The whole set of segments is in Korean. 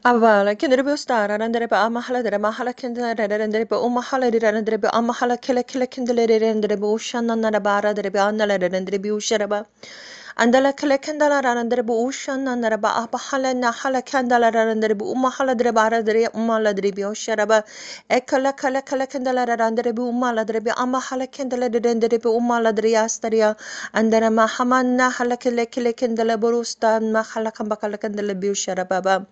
Avala kendere stara randere ba ama hala dere mahala kendere randere ba uma hala dere randere ba ama hala kele kele kendere randere ba ushana nara bara dere ba anala randere ba ushara ba andala kele kendala randere ba ushana nara ba aba hala na hala kendala randere ba uma hala dere bara dere uma hala dere ba ushara ba ekala kala kala kendala randere ba uma hala dere ba ama hala kendala randere ba uma hala dere astaria andara ma hamanna hala kele kele kendala borustan ma hala kamba kala kendala ba ushara ba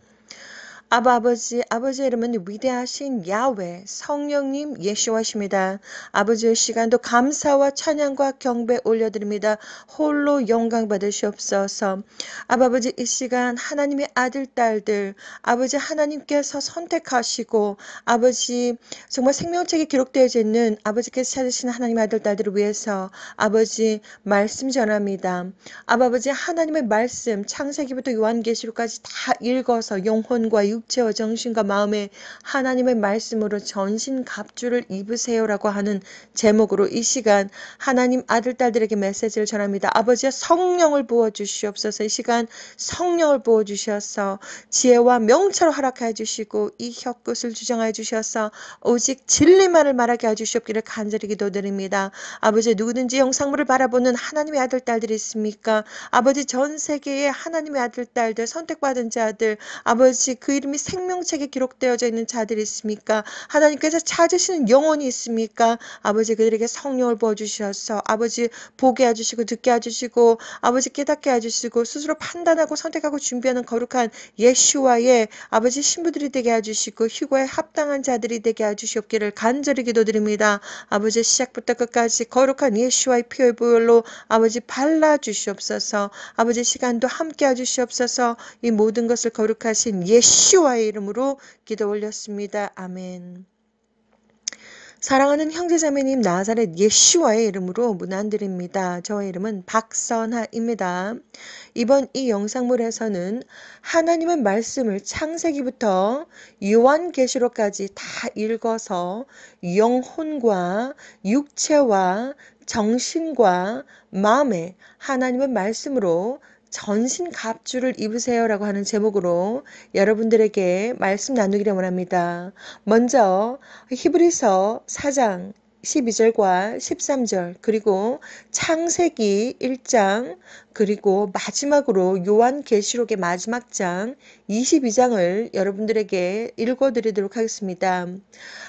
아버지 이름은 위대하신 야훼, 성령님 예수하십니다. 아버지의 시간도 감사와 찬양과 경배 올려드립니다. 홀로 영광 받으시옵소서. 아버지 이 시간 하나님의 아들, 딸들, 아버지 하나님께서 선택하시고, 아버지 정말 생명책에 기록되어져 있는 아버지께서 찾으신 하나님의 아들, 딸들을 위해서 아버지 말씀 전합니다. 아버지 하나님의 말씀, 창세기부터 요한계시록까지 다 읽어서 영혼과 육체와 정신과 마음에 하나님의 말씀으로 전신갑주를 입으세요라고 하는 제목으로 이 시간 하나님 아들 딸들에게 메시지를 전합니다. 아버지의 성령을 부어주시옵소서. 이 시간 성령을 부어주셔서 지혜와 명철을 허락해 주시고 이 혀끝을 주장해 주셔서 오직 진리만을 말하게 해주시옵기를 간절히 기도드립니다. 아버지 누구든지 영상물을 바라보는 하나님의 아들 딸들이 있습니까? 아버지 전 세계의 하나님의 아들 딸들 선택받은 자들 아버지 그 이름이 생명책에 기록되어져 있는 자들이 있습니까? 하나님께서 찾으시는 영혼이 있습니까? 아버지 그들에게 성령을 부어주셔서 아버지 보게 해주시고 듣게 해주시고 아버지 깨닫게 해주시고 스스로 판단하고 선택하고 준비하는 거룩한 예수와의 아버지 신부들이 되게 해주시고 휴거에 합당한 자들이 되게 해주시옵기를 간절히 기도드립니다. 아버지 시작부터 끝까지 거룩한 예수와의 피의 보혈로 아버지 발라주시옵소서. 아버지 시간도 함께 해주시옵소서. 이 모든 것을 거룩하신 예수와의 이름으로 기도 올렸습니다. 아멘. 사랑하는 형제자매님 나사렛 예수와의 이름으로 문안드립니다. 저의 이름은 박선하입니다. 이번 이 영상물에서는 하나님의 말씀을 창세기부터 요한계시록까지 다 읽어서 영혼과 육체와 정신과 마음에 하나님의 말씀으로 전신갑주를 입으세요라고 하는 제목으로 여러분들에게 말씀 나누기를 원합니다. 먼저 히브리서 4장 12절과 13절 그리고 창세기 1장 그리고 마지막으로 요한계시록의 마지막 장 22장을 여러분들에게 읽어드리도록 하겠습니다.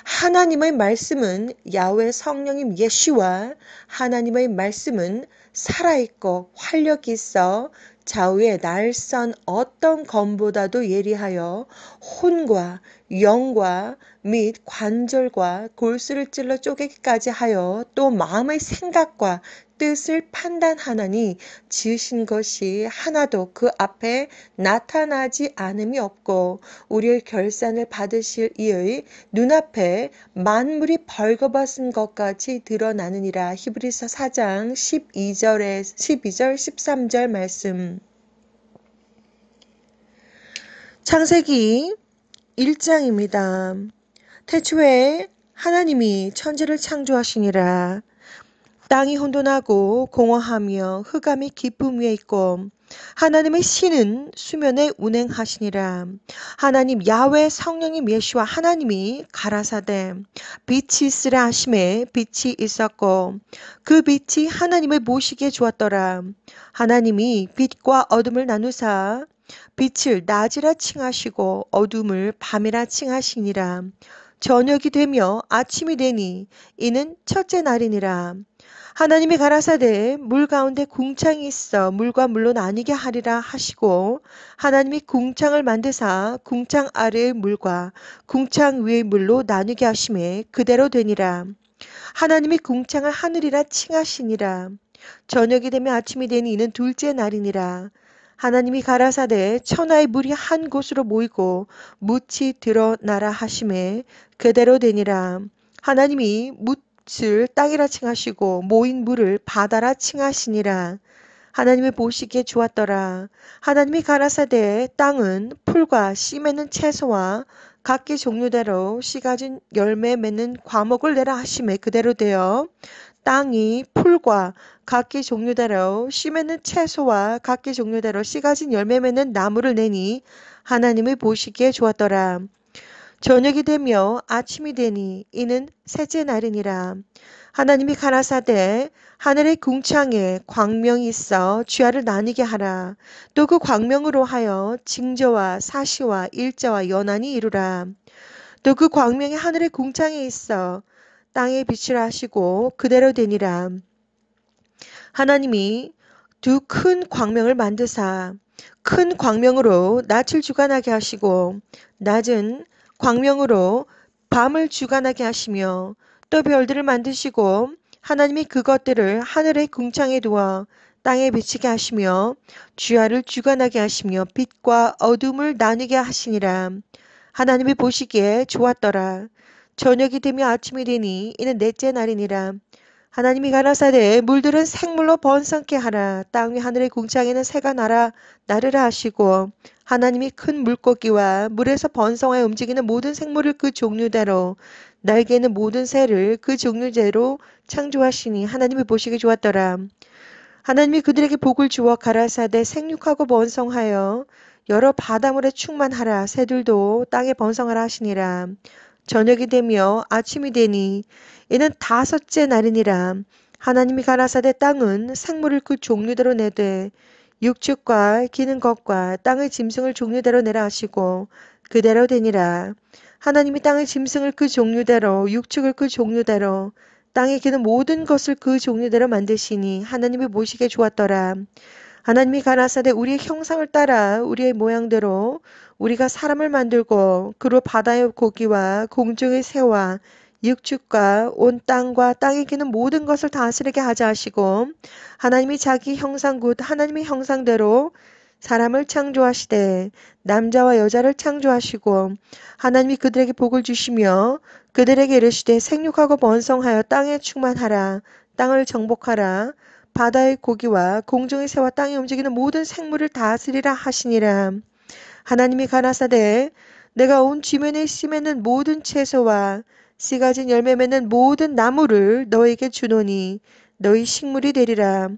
하나님의 말씀은 야훼 성령님 예수와 하나님의 말씀은 살아있고 활력이 있어 좌우의 날선 어떤 검보다도 예리하여 혼과 영과 및 관절과 골수를 찔러 쪼개기까지 하여 또 마음의 생각과 뜻을 판단하나니 지으신 것이 하나도 그 앞에 나타나지 않음이 없고 우리의 결산을 받으실 이의 눈앞에 만물이 벌거벗은 것 같이 드러나느니라. 히브리서 4장 12절 13절 말씀. 창세기 1장입니다. 태초에 하나님이 천지를 창조하시니라. 땅이 혼돈하고 공허하며 흑암이 깊음 위에 있고 하나님의 신은 수면에 운행하시니라. 하나님 야훼 성령님 예수와 하나님이 가라사대 빛이 있으라 하심에 빛이 있었고 그 빛이 하나님을 보시기에 좋았더라. 하나님이 빛과 어둠을 나누사 빛을 낮이라 칭하시고 어둠을 밤이라 칭하시니라. 저녁이 되며 아침이 되니 이는 첫째 날이니라. 하나님이 가라사대 물 가운데 궁창이 있어 물과 물로 나뉘게 하리라 하시고 하나님이 궁창을 만드사 궁창 아래의 물과 궁창 위의 물로 나뉘게 하심에 그대로 되니라. 하나님이 궁창을 하늘이라 칭하시니라. 저녁이 되면 아침이 되니 이는 둘째 날이니라. 하나님이 가라사대 천하의 물이 한 곳으로 모이고 묻이 드러나라 하심에 그대로 되니라. 하나님이 묻을 땅이라 칭하시고 모인 물을 바다라 칭하시니라. 하나님이 보시기에 좋았더라. 하나님이 가라사대 땅은 풀과 씨 맺는 채소와 각기 종류대로 씨 가진 열매 맺는 과목을 내라 하심에 그대로 되어 땅이 풀과 각기 종류대로 씨 맺는 채소와 각기 종류대로 씨 가진 열매 맺는 나무를 내니 하나님이 보시기에 좋았더라. 저녁이 되며 아침이 되니 이는 셋째 날이니라. 하나님이 가라사대 하늘의 궁창에 광명이 있어 주야를 나뉘게 하라. 또 그 광명으로 하여 징조와 사시와 일자와 연한이 이루라. 또 그 광명이 하늘의 궁창에 있어 땅에 빛을 하시고 그대로 되니라. 하나님이 두 큰 광명을 만드사 큰 광명으로 낯을 주관하게 하시고 낮은 광명으로 밤을 주관하게 하시며 또 별들을 만드시고 하나님이 그것들을 하늘의 궁창에 두어 땅에 비치게 하시며 주야를 주관하게 하시며 빛과 어둠을 나누게 하시니라. 하나님이 보시기에 좋았더라. 저녁이 되며 아침이 되니 이는 넷째 날이니라. 하나님이 가라사대 물들은 생물로 번성케 하라. 땅 위 하늘의 궁창에는 새가 나르라 하시고 하나님이 큰 물고기와 물에서 번성하여 움직이는 모든 생물을 그 종류대로 날개는 모든 새를 그 종류대로 창조하시니 하나님이 보시기 좋았더라. 하나님이 그들에게 복을 주어 가라사대 생육하고 번성하여 여러 바닷물에 충만하라. 새들도 땅에 번성하라 하시니라. 저녁이 되며 아침이 되니 이는 다섯째 날이니라. 하나님이 가라사대 땅은 생물을 그 종류대로 내되 육축과 기는 것과 땅의 짐승을 종류대로 내라 하시고 그대로 되니라. 하나님이 땅의 짐승을 그 종류대로 육축을 그 종류대로 땅에 기는 모든 것을 그 종류대로 만드시니 하나님이 보시기에 좋았더라. 하나님이 가라사대 우리의 형상을 따라 우리의 모양대로 우리가 사람을 만들고 그로 바다의 고기와 공중의 새와 육축과 온 땅과 땅에 기는 모든 것을 다스리게 하자 하시고 하나님이 자기 형상 곧 하나님의 형상대로 사람을 창조하시되 남자와 여자를 창조하시고 하나님이 그들에게 복을 주시며 그들에게 이르시되 생육하고 번성하여 땅에 충만하라. 땅을 정복하라. 바다의 고기와 공중의 새와 땅에 움직이는 모든 생물을 다스리라 하시니라. 하나님이 가라사대 내가 온 지면에 씨 맺는 모든 채소와 씨 가진 열매 맺는 모든 나무를 너에게 주노니 너희 식물이 되리라.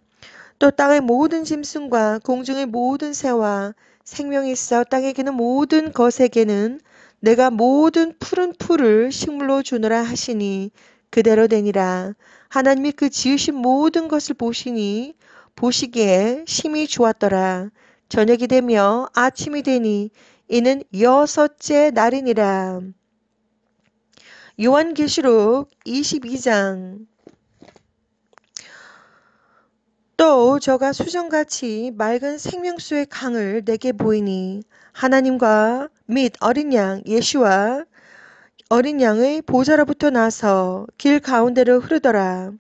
또 땅의 모든 짐승과 공중의 모든 새와 생명이 있어 땅에 기는 모든 것에게는 내가 모든 푸른 풀을 식물로 주노라 하시니 그대로 되니라. 하나님이 그 지으신 모든 것을 보시기에 심히 좋았더라. 저녁이 되며 아침이 되니 이는 여섯째 날이니라. 요한계시록 22장. 또 저가 수정같이 맑은 생명수의 강을 내게 보이니 하나님과 및 어린 양 예수와 어린 양의 보좌로부터 나서 길 가운데로 흐르더라.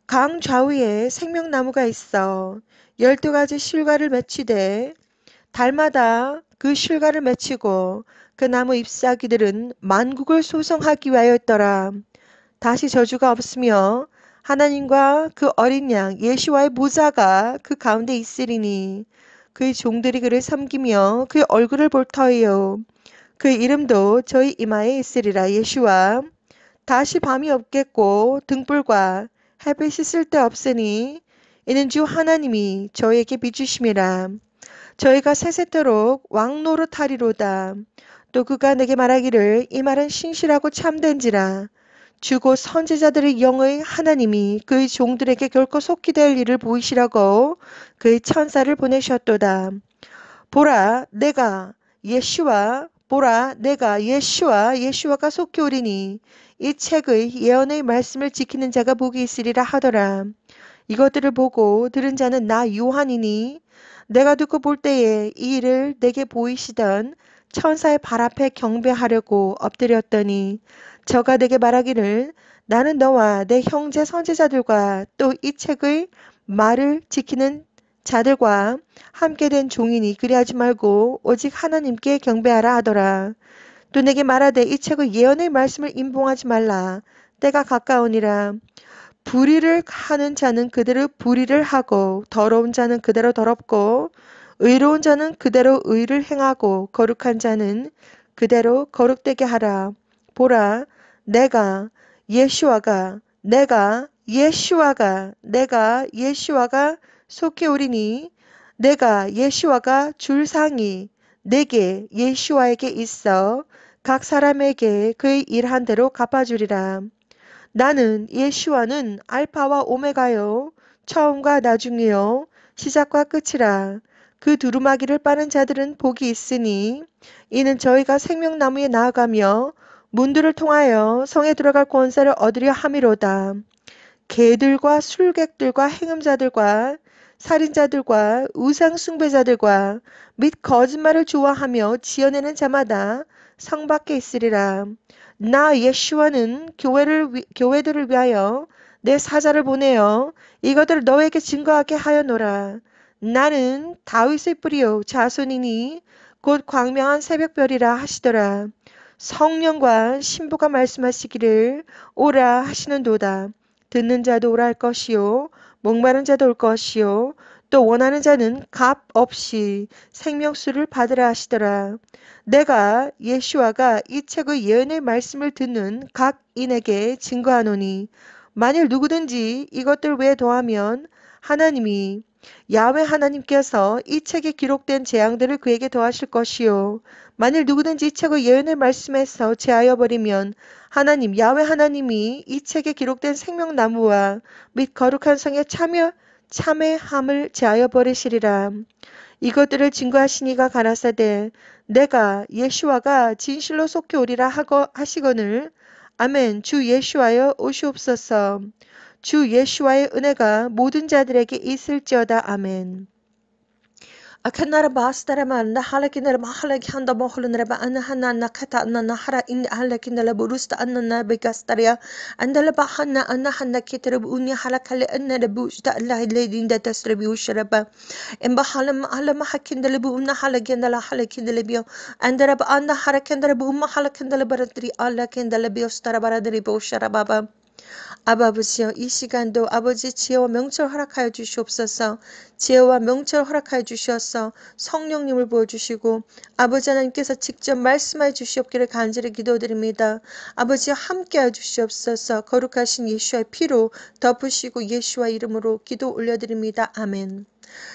강 좌우에 생명나무가 있어 12가지 실과를 맺히되 달마다 그 실과를 맺히고 그 나무 잎사귀들은 만국을 소성하기 위하였더라. 다시 저주가 없으며 하나님과 그 어린 양 예수와의 보좌가 그 가운데 있으리니 그의 종들이 그를 섬기며 그의 얼굴을 볼 터이요 그의 이름도 저희 이마에 있으리라. 예수와 다시 밤이 없겠고 등불과 햇빛이 쓸데없으니 이는 주 하나님이 저에게 비추심이라. 저희가 세세토록 왕노릇하리로다. 또 그가 내게 말하기를 이 말은 신실하고 참된지라. 주고 선지자들의 영의 하나님이 그의 종들에게 결코 속히 될 일을 보이시라고 그의 천사를 보내셨도다. 보라 내가 예수와가 속히 오리니 이 책의 예언의 말씀을 지키는 자가 복이 있으리라 하더라. 이것들을 보고 들은 자는 나 요한이니 내가 듣고 볼 때에 이 일을 내게 보이시던 천사의 발 앞에 경배하려고 엎드렸더니 저가 내게 말하기를 나는 너와 내 형제 선지자들과 또 이 책의 말을 지키는 자들과 함께 된 종이니 그리하지 말고 오직 하나님께 경배하라 하더라. 또 내게 말하되 이 책의 예언의 말씀을 임봉하지 말라. 때가 가까우니라. 불의를 하는 자는 그대로 불의를 하고 더러운 자는 그대로 더럽고 의로운 자는 그대로 의를 행하고 거룩한 자는 그대로 거룩되게 하라. 보라 내가 내가 예슈아가 속해 오리니 내가 예슈아가 줄상이 내게 예슈아에게 있어 각 사람에게 그의 일한 대로 갚아주리라. 나는 예슈아는 알파와 오메가요 처음과 나중이요 시작과 끝이라. 그 두루마기를 빠는 자들은 복이 있으니 이는 저희가 생명나무에 나아가며 문들을 통하여 성에 들어갈 권세를 얻으려 함이로다. 개들과 술객들과 행음자들과 살인자들과 우상숭배자들과 및 거짓말을 좋아하며 지어내는 자마다 성 밖에 있으리라. 나 예슈아는 교회들을 위하여 내 사자를 보내어 이것들을 너에게 증거하게 하여노라. 나는 다윗의 뿌리요 자손이니 곧 광명한 새벽별이라 하시더라. 성령과 신부가 말씀하시기를 오라 하시는도다. 듣는 자도 오라 할 것이요 목마른 자도 올 것이요 또 원하는 자는 값 없이 생명수를 받으라 하시더라. 내가 예슈아가 이 책의 예언의 말씀을 듣는 각 인에게 증거하노니 만일 누구든지 이것들 외에 더하면 하나님이 야훼 하나님께서 이 책에 기록된 재앙들을 그에게 더하실 것이요 만일 누구든지 이 책의 예언의 말씀에서 제하여 버리면 하나님 야훼 하나님이 이 책에 기록된 생명나무와 및 거룩한 성에 참회함을 제하여 버리시리라. 이것들을 증거하시니가 가라사대 내가 예슈아가 진실로 속해 오리라 하시거늘 아멘. 주 예슈아여 오시옵소서. 주 예슈아의 은혜가 모든 자들에게 있을지어다. 아멘. Akanara bastara manda halakinara mahalaki handa moholunara anna hanna kata anna hara in halakinala burusta anna begastaria andala bahanna anna hanna kitrab unya halakale anna busta allah ledinda tasrabi ushraba emba halam halam hakindala bu umna halakindala halakindala bio andara ba anna harakindala bu umma halakindala baradri allah kindala biostara baradri bosharababa 아버지여 이 시간도 아버지 지혜와 명철 허락하여 주시옵소서. 지혜와 명철 허락하여 주시옵소서. 성령님을 보여주시고 아버지 하나님께서 직접 말씀하여 주시옵기를 간절히 기도드립니다. 아버지여 함께하여 주시옵소서. 거룩하신 예수의 피로 덮으시고 예수의 이름으로 기도 올려드립니다. 아멘.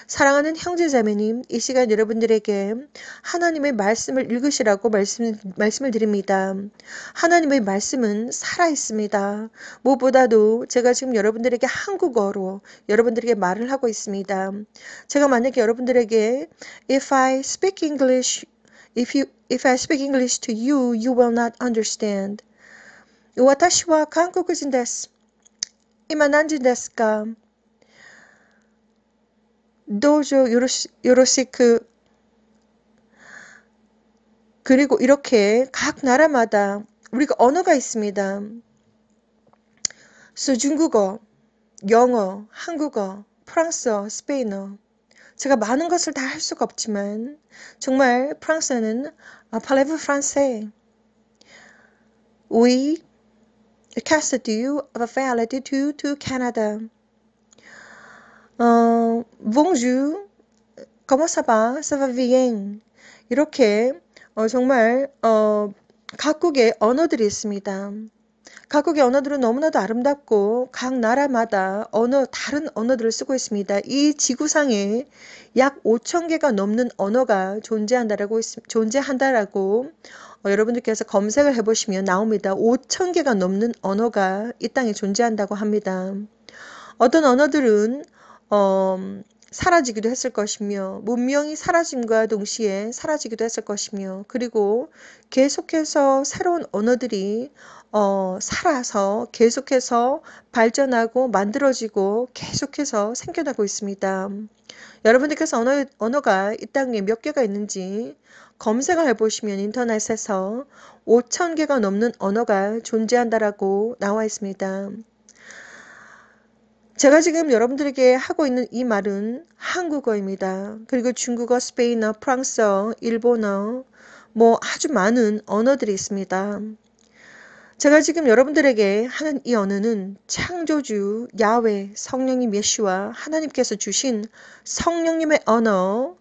사랑하는 형제자매님, 이 시간 여러분들에게 하나님의 말씀을 읽으시라고 말씀을 드립니다. 하나님의 말씀은 살아있습니다. 무엇보다도 제가 지금 여러분들에게 한국어로 여러분들에게 말을 하고 있습니다. 제가 만약에 여러분들에게 If I speak English to you, you will not understand. 私は韓国人です。今何時ですか? 도저 요로시크 그리고 이렇게 각 나라마다 우리가 언어가 있습니다. 중국어, 영어, 한국어, 프랑스어, 스페인어 제가 많은 것을 다 할 수가 없지만 정말 프랑스어는 parlez-vous français? Oui, qu'est-ce que fait l'attitude to Canada? bonjour, comment ça va? Ça va bien. 이렇게 정말 각국의 언어들이 있습니다. 각국의 언어들은 너무나도 아름답고 각 나라마다 다른 언어들을 쓰고 있습니다. 이 지구상에 약 5,000개가 넘는 언어가 존재한다라고 여러분들께서 검색을 해보시면 나옵니다. 5,000개가 넘는 언어가 이 땅에 존재한다고 합니다. 어떤 언어들은 사라지기도 했을 것이며 문명이 사라짐과 동시에 사라지기도 했을 것이며 그리고 계속해서 새로운 언어들이 살아서 계속해서 발전하고 만들어지고 계속해서 생겨나고 있습니다. 여러분들께서 언어가 이 땅에 몇 개가 있는지 검색을 해보시면 인터넷에서 5,000개가 넘는 언어가 존재한다라고 나와 있습니다. 제가 지금 여러분들에게 하고 있는 이 말은 한국어입니다. 그리고 중국어, 스페인어, 프랑스어, 일본어 아주 많은 언어들이 있습니다. 제가 지금 여러분들에게 하는 이 언어는 창조주 야훼 성령님 예수와 하나님께서 주신 성령님의 언어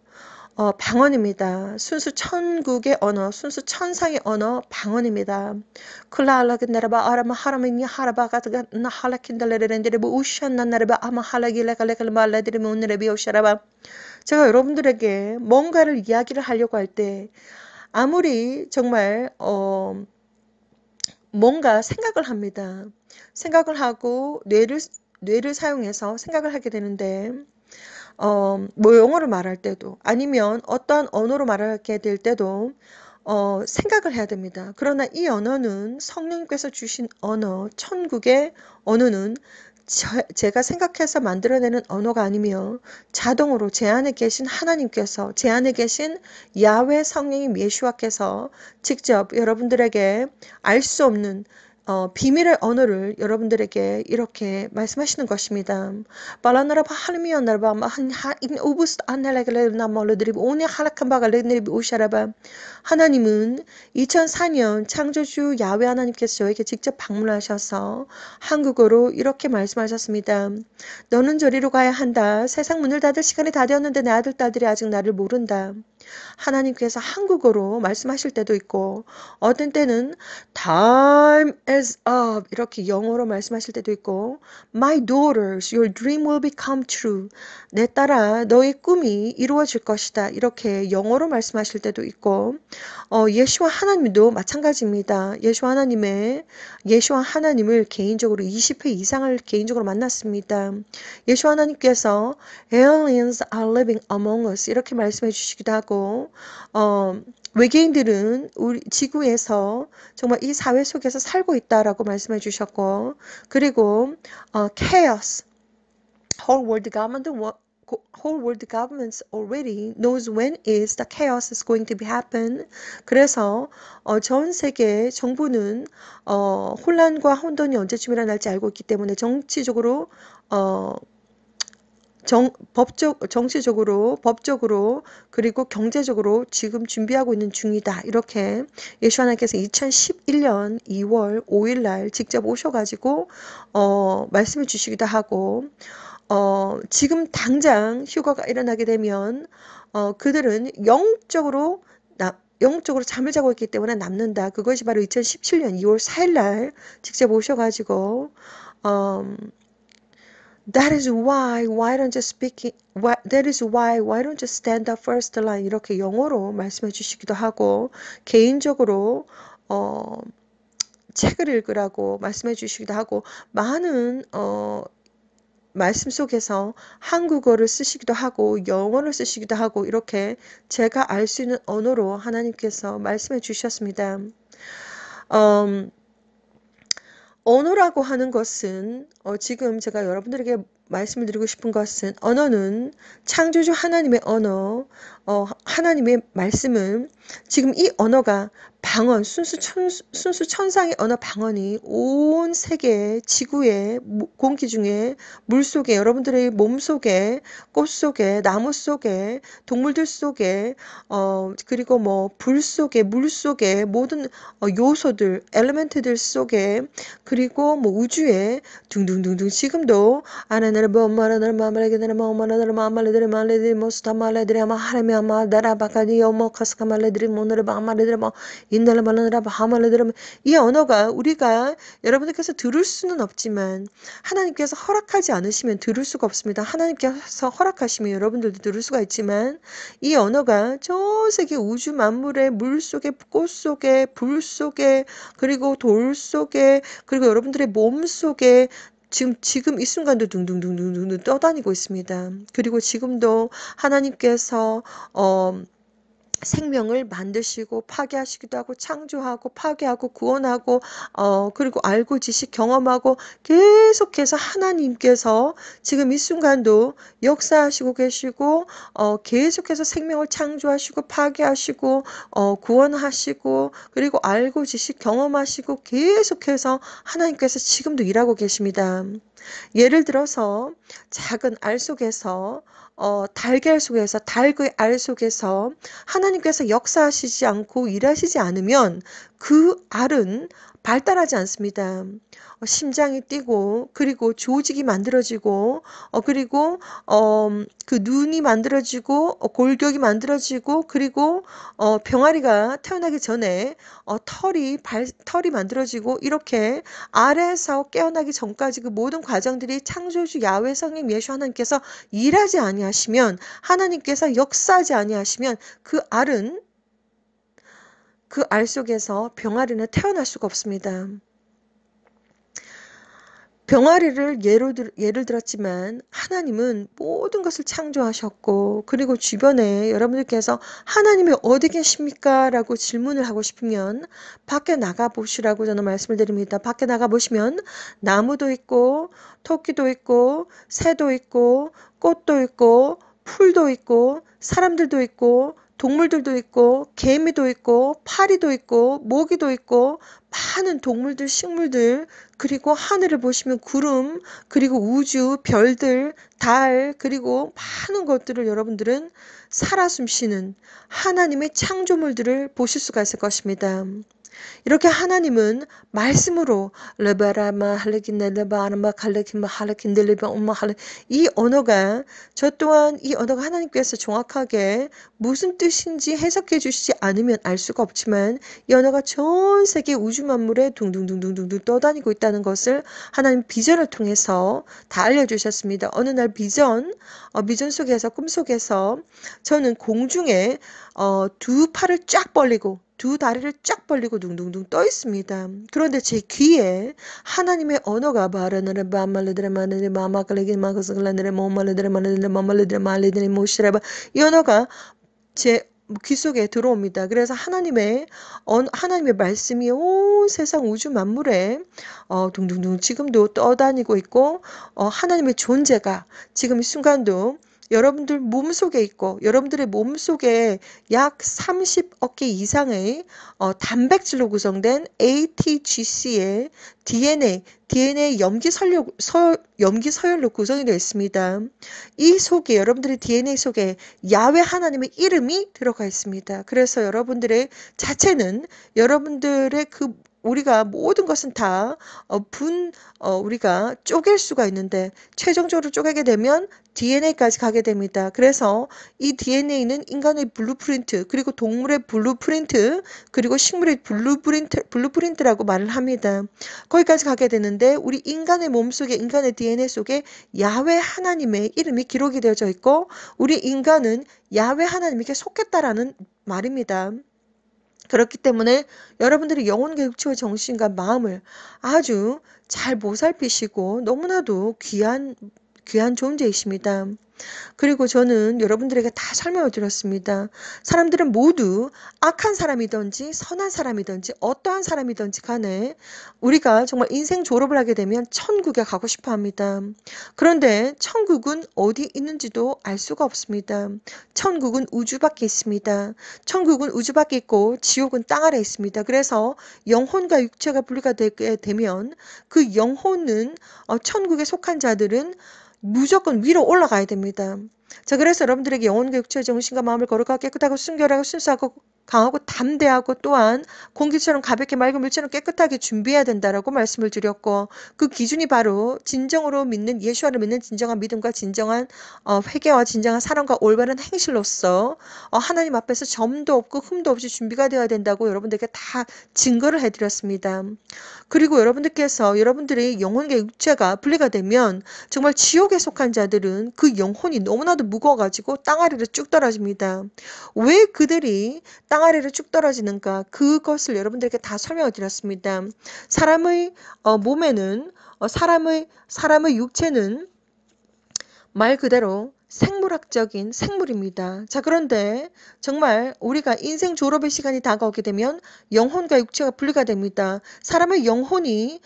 방언입니다. 순수 천국의 언어, 순수 천상의 언어, 방언입니다. 클라알라긴나라바 아라마 하라미니 하라바가나 할라킨달레렌데레 우샨나나라바 아마 할라길레갈레갈 말라드리면 오늘레비 오샤라바. 제가 여러분들에게 뭔가를 이야기를 하려고 할 때 아무리 정말 뭔가 생각을 합니다. 생각을 하고 뇌를 사용해서 생각을 하게 되는데 뭐 영어로 말할 때도 아니면 어떠한 언어로 말하게 될 때도 생각을 해야 됩니다. 그러나 이 언어는 성령님께서 주신 언어, 천국의 언어는 제가 생각해서 만들어내는 언어가 아니며 자동으로 제 안에 계신 하나님께서, 제 안에 계신 야훼 성령님 예수와께서 직접 여러분들에게 알 수 없는 비밀의 언어를 여러분들에게 이렇게 말씀하시는 것입니다. 발라나라바 할미언나라바 마한 우부스 안날레글레나 몰라드리브 오네 할라칸바가 레드리브 오샤라바. 하나님은 2004년 창조주 야훼 하나님께서 저에게 직접 방문하셔서 한국어로 이렇게 말씀하셨습니다. 너는 저리로 가야 한다. 세상 문을 닫을 시간이 다 되었는데 내 아들 딸들이 아직 나를 모른다. 하나님께서 한국어로 말씀하실 때도 있고 어떤 때는 time is up 이렇게 영어로 말씀하실 때도 있고 My daughters, your dream will become true. 내 딸아, 너의 꿈이 이루어질 것이다. 이렇게 영어로 말씀하실 때도 있고 예수와 하나님도 마찬가지입니다. 예수와 하나님을 개인적으로 20회 이상을 개인적으로 만났습니다. 예수 하나님께서 aliens are living among us 이렇게 말씀해 주시기도 하고 외계인들은 우리 지구에서 정말 이 사회 속에서 살고 있다라고 말씀해 주셨고 그리고 chaos whole world governments already knows when is the chaos is going to be happen. 그래서 전 세계 정부는 혼란과 혼돈이 언제쯤 일어날지 알고 있기 때문에 정치적으로 정치적으로, 법적으로, 그리고 경제적으로 지금 준비하고 있는 중이다. 이렇게 예수 하나님께서 2011년 2월 5일 날 직접 오셔가지고, 말씀해 주시기도 하고, 지금 당장 휴가가 일어나게 되면, 그들은 영적으로 잠을 자고 있기 때문에 남는다. 그것이 바로 2017년 2월 4일 날 직접 오셔가지고, That is why don't you speak it? That is why don't you stand up first line? 이렇게 영어로 말씀해 주시기도 하고, 개인적으로, 책을 읽으라고 말씀해 주시기도 하고, 많은, 말씀 속에서 한국어를 쓰시기도 하고, 영어를 쓰시기도 하고, 이렇게 제가 알 수 있는 언어로 하나님께서 말씀해 주셨습니다. 언어라고 하는 것은 지금 제가 여러분들에게 말씀을 드리고 싶은 것은 언어는 창조주 하나님의 언어, 하나님의 말씀은 지금 이 언어가 방언, 순수 천상의 언어 방언이 온 세계, 지구의 공기 중에, 물 속에, 여러분들의 몸 속에, 꽃 속에, 나무 속에, 동물들 속에, 그리고 뭐 불 속에, 물 속에, 모든 요소들, 엘리멘트들 속에, 그리고 뭐 우주에 둥둥둥둥 지금도 아나나를 뭐마라나를 마말레게나를 뭐마라나를 마말레들이 말레들이 모스타 말레들이 아마 하레미 아마 나라바카니 여모 카스카 말레들이 모노를 마말레들이 뭐 인달라 말라나라 바하말레들이 이 언어가 우리가 여러분들께서 들을 수는 없지만 하나님께서 허락하지 않으시면 들을 수가 없습니다. 하나님께서 허락하시면 여러분들도 들을 수가 있지만 이 언어가 저 세계 우주 만물의 물 속에 꽃 속에 불 속에 그리고 돌 속에 그리고 여러분들의 몸 속에 지금 이 순간도 둥둥둥둥둥 떠다니고 있습니다. 그리고 지금도 하나님께서 생명을 만드시고 파괴하시기도 하고 창조하고 파괴하고 구원하고 그리고 알고 지식 경험하고 계속해서 하나님께서 지금 이 순간도 역사하시고 계시고 계속해서 생명을 창조하시고 파괴하시고 구원하시고 그리고 알고 지식 경험하시고 계속해서 하나님께서 지금도 일하고 계십니다. 예를 들어서 작은 알 속에서 달걀 속에서 닭의 알 속에서 하나님께서 역사하시지 않고 일하시지 않으면 그 알은 발달하지 않습니다. 심장이 뛰고 그리고 조직이 만들어지고 그리고 그 눈이 만들어지고 골격이 만들어지고 그리고 병아리가 태어나기 전에 털이 만들어지고 이렇게 아래에서 깨어나기 전까지 그 모든 과정들이 창조주 야훼 성령 예수 하나님께서 일하지 아니하시면 하나님께서 역사하지 아니하시면 그 알 속에서 병아리는 태어날 수가 없습니다. 병아리를 예를 들었지만 하나님은 모든 것을 창조하셨고 그리고 주변에 여러분들께서 하나님이 어디 계십니까? 라고 질문을 하고 싶으면 밖에 나가 보시라고 저는 말씀을 드립니다. 밖에 나가 보시면 나무도 있고 토끼도 있고 새도 있고 꽃도 있고 풀도 있고 사람들도 있고 동물들도 있고 개미도 있고 파리도 있고 모기도 있고 많은 동물들 식물들 그리고 하늘을 보시면 구름 그리고 우주 별들 달 그리고 많은 것들을 여러분들은 살아 숨쉬는 하나님의 창조물들을 보실 수가 있을 것입니다. 이렇게 하나님은 말씀으로 르바라마 할레긴네 르바라마 할레긴마 할레긴데 르바 엄마 할레 이 언어가 저 또한 이 언어가 하나님께서 정확하게 무슨 뜻인지 해석해 주시지 않으면 알 수가 없지만 이 언어가 전 세계 우주 만물에 둥둥둥둥둥 떠다니고 있다는 것을 하나님 비전을 통해서 다 알려주셨습니다. 어느 날 비전 속에서 꿈 속에서 저는 공중에 두 팔을 쫙 벌리고 두 다리를 쫙 벌리고 둥둥둥 떠 있습니다. 그런데 제 귀에 하나님의 언어가 바라나라 바말레드레 마네레 마마칼레기 마가스글라네레 모말레드레 마네레 마말레드레 말레드레 모시라바 이 언어가 제 귀 속에 들어옵니다. 그래서 하나님의 말씀이 온 세상 우주 만물에 둥둥둥 지금도 떠다니고 있고 하나님의 존재가 지금 이 순간도 여러분들 몸속에 있고 여러분들의 몸속에 약 30억 개 이상의 단백질로 구성된 ATGC의 DNA 염기 서열로 구성이 되어 있습니다. 이 속에 여러분들의 DNA 속에 야훼 하나님의 이름이 들어가 있습니다. 그래서 여러분들의 자체는 여러분들의 우리가 모든 것은 다 우리가 쪼갤 수가 있는데 최종적으로 쪼개게 되면 DNA까지 가게 됩니다. 그래서 이 DNA는 인간의 블루프린트 그리고 동물의 블루프린트 그리고 식물의 블루프린트라고 말을 합니다. 거기까지 가게 되는데 우리 인간의 몸속에 인간의 DNA 속에 야훼 하나님의 이름이 기록이 되어져 있고 우리 인간은 야훼 하나님에게 속했다라는 말입니다. 그렇기 때문에 여러분들이 영혼과 육체와 정신과 마음을 아주 잘 보살피시고 너무나도 귀한 존재이십니다. 그리고 저는 여러분들에게 다 설명을 드렸습니다. 사람들은 모두 악한 사람이든지 선한 사람이든지 어떠한 사람이든지 간에 우리가 정말 인생 졸업을 하게 되면 천국에 가고 싶어 합니다. 그런데 천국은 어디 있는지도 알 수가 없습니다. 천국은 우주 밖에 있습니다. 천국은 우주 밖에 있고 지옥은 땅 아래 있습니다. 그래서 영혼과 육체가 분리가 되게 되면 그 영혼은 천국에 속한 자들은 무조건 위로 올라가야 됩니다. 자, 그래서 여러분들에게 영혼과 육체, 정신과 마음을 거룩하고 깨끗하고 순결하고 순수하고 강하고 담대하고 또한 공기처럼 가볍게 맑은 물처럼 깨끗하게 준비해야 된다라고 말씀을 드렸고 그 기준이 바로 진정으로 믿는 예수와를 믿는 진정한 믿음과 진정한 회개와 진정한 사랑과 올바른 행실로서 하나님 앞에서 점도 없고 흠도 없이 준비가 되어야 된다고 여러분들에게 다 증거를 해드렸습니다. 그리고 여러분들께서 여러분들의 영혼과 육체가 분리가 되면 정말 지옥에 속한 자들은 그 영혼이 너무나도 무거워가지고 땅 아래로 쭉 떨어집니다. 왜 그들이 땅 아래로 쭉 떨어지는가 그것을 여러분들에게 다 설명을 드렸습니다. 사람의 몸에는 사람의 육체는 말 그대로 생물학적인 생물입니다. 자, 그런데 정말 우리가 인생 졸업의 시간이 다가오게 되면 영혼과 육체가 분리가 됩니다. 사람의 영혼의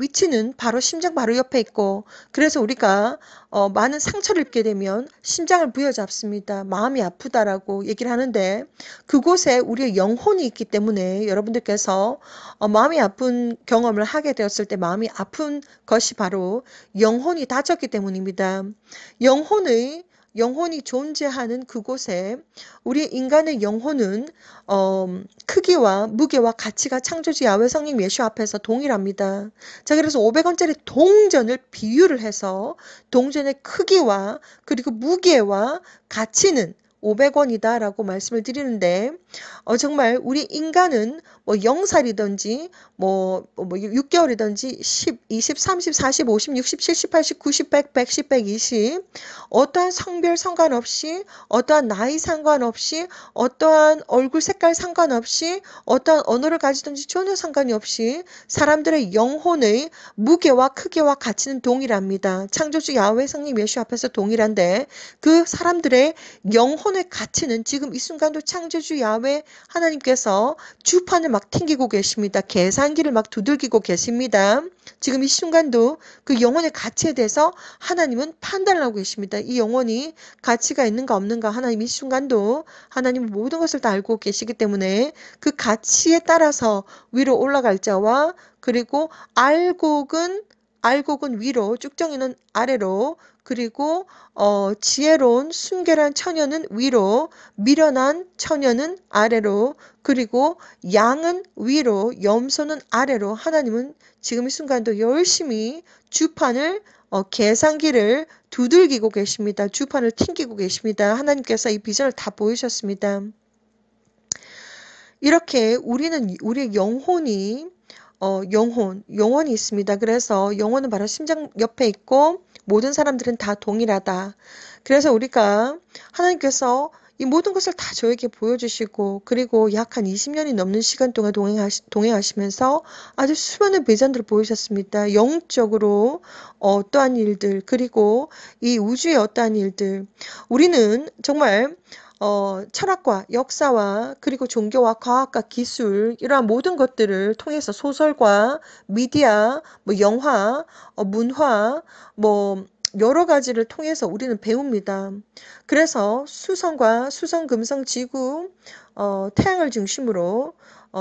위치는 바로 심장 바로 옆에 있고 그래서 우리가 많은 상처를 입게 되면 심장을 부여잡습니다. 마음이 아프다라고 얘기를 하는데 그곳에 우리의 영혼이 있기 때문에 여러분들께서 마음이 아픈 경험을 하게 되었을 때 마음이 아픈 것이 바로 영혼이 다쳤기 때문입니다. 영혼이 존재하는 그곳에 우리 인간의 영혼은 크기와 무게와 가치가 창조주 야훼 성령 예수 앞에서 동일합니다. 자, 그래서 500원짜리 동전을 비유를 해서 동전의 크기와 그리고 무게와 가치는 500원이다 라고 말씀을 드리는데, 정말 우리 인간은 뭐 0살이든지 뭐 6개월이든지 10, 20, 30, 40, 50, 60, 70, 80, 90, 100, 110, 120 어떠한 성별 상관없이 어떠한 나이 상관없이 어떠한 얼굴 색깔 상관없이 어떠한 언어를 가지든지 전혀 상관이 없이 사람들의 영혼의 무게와 크기와 가치는 동일합니다. 창조주 야훼 성령 예수 앞에서 동일한데 그 사람들의 영혼의 가치는 지금 이 순간도 창조주 야훼 하나님께서 주판을 막 튕기고 계십니다. 계산기를 막 두들기고 계십니다. 지금 이 순간도 그 영혼의 가치에 대해서 하나님은 판단을 하고 계십니다. 이 영혼이 가치가 있는가 없는가 하나님 이 순간도 하나님 모든 것을 다 알고 계시기 때문에 그 가치에 따라서 위로 올라갈 자와 그리고 알곡은 위로 쭉정이는 아래로 그리고 지혜로운 순결한 처녀는 위로 미련한 처녀는 아래로 그리고 양은 위로 염소는 아래로 하나님은 지금 이 순간도 열심히 주판을 계산기를 두들기고 계십니다. 주판을 튕기고 계십니다. 하나님께서 이 비전을 다 보이셨습니다. 이렇게 우리의 영혼이 영혼이 있습니다. 그래서 영혼은 바로 심장 옆에 있고 모든 사람들은 다 동일하다. 그래서 우리가 하나님께서 이 모든 것을 다 저에게 보여주시고 그리고 약 한 20년이 넘는 시간 동안 동행하시면서 아주 수많은 비전들을 보이셨습니다. 영적으로 어떠한 일들 그리고 이 우주의 어떠한 일들 우리는 정말 철학과 역사와 그리고 종교와 과학과 기술 이러한 모든 것들을 통해서 소설과 미디어, 뭐 영화, 문화, 뭐 여러 가지를 통해서 우리는 배웁니다. 그래서 수성과 수성, 금성, 지구, 태양을 중심으로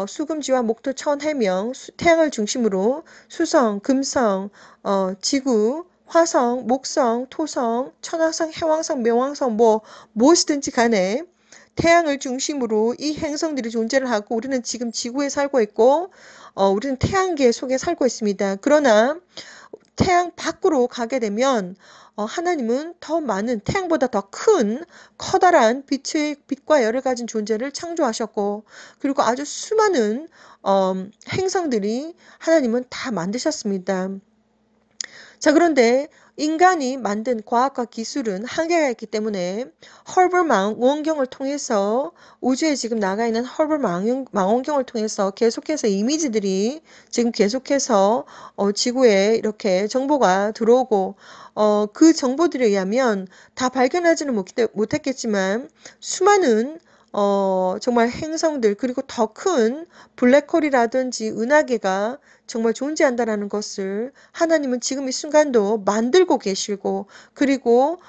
수금지와 목토, 천, 해명, 태양을 중심으로 수성, 금성, 지구, 화성, 목성, 토성, 천왕성, 해왕성, 명왕성 뭐 무엇이든지 간에 태양을 중심으로 이 행성들이 존재를 하고 우리는 지금 지구에 살고 있고 우리는 태양계 속에 살고 있습니다. 그러나 태양 밖으로 가게 되면 하나님은 더 많은 태양보다 더 큰 커다란 빛과 열을 가진 존재를 창조하셨고 그리고 아주 수많은 행성들이 하나님은 다 만드셨습니다. 자, 그런데 인간이 만든 과학과 기술은 한계가 있기 때문에 헐벌 망원경을 통해서 우주에 지금 나가 있는 헐벌 망원경을 통해서 계속해서 이미지들이 지금 계속해서 지구에 이렇게 정보가 들어오고 그 정보들에 의하면 다 발견하지는 못했겠지만 수많은 정말 행성들 그리고 더 큰 블랙홀이라든지 은하계가 정말 존재한다라는 것을 하나님은 지금 이 순간도 만들고 계시고 그리고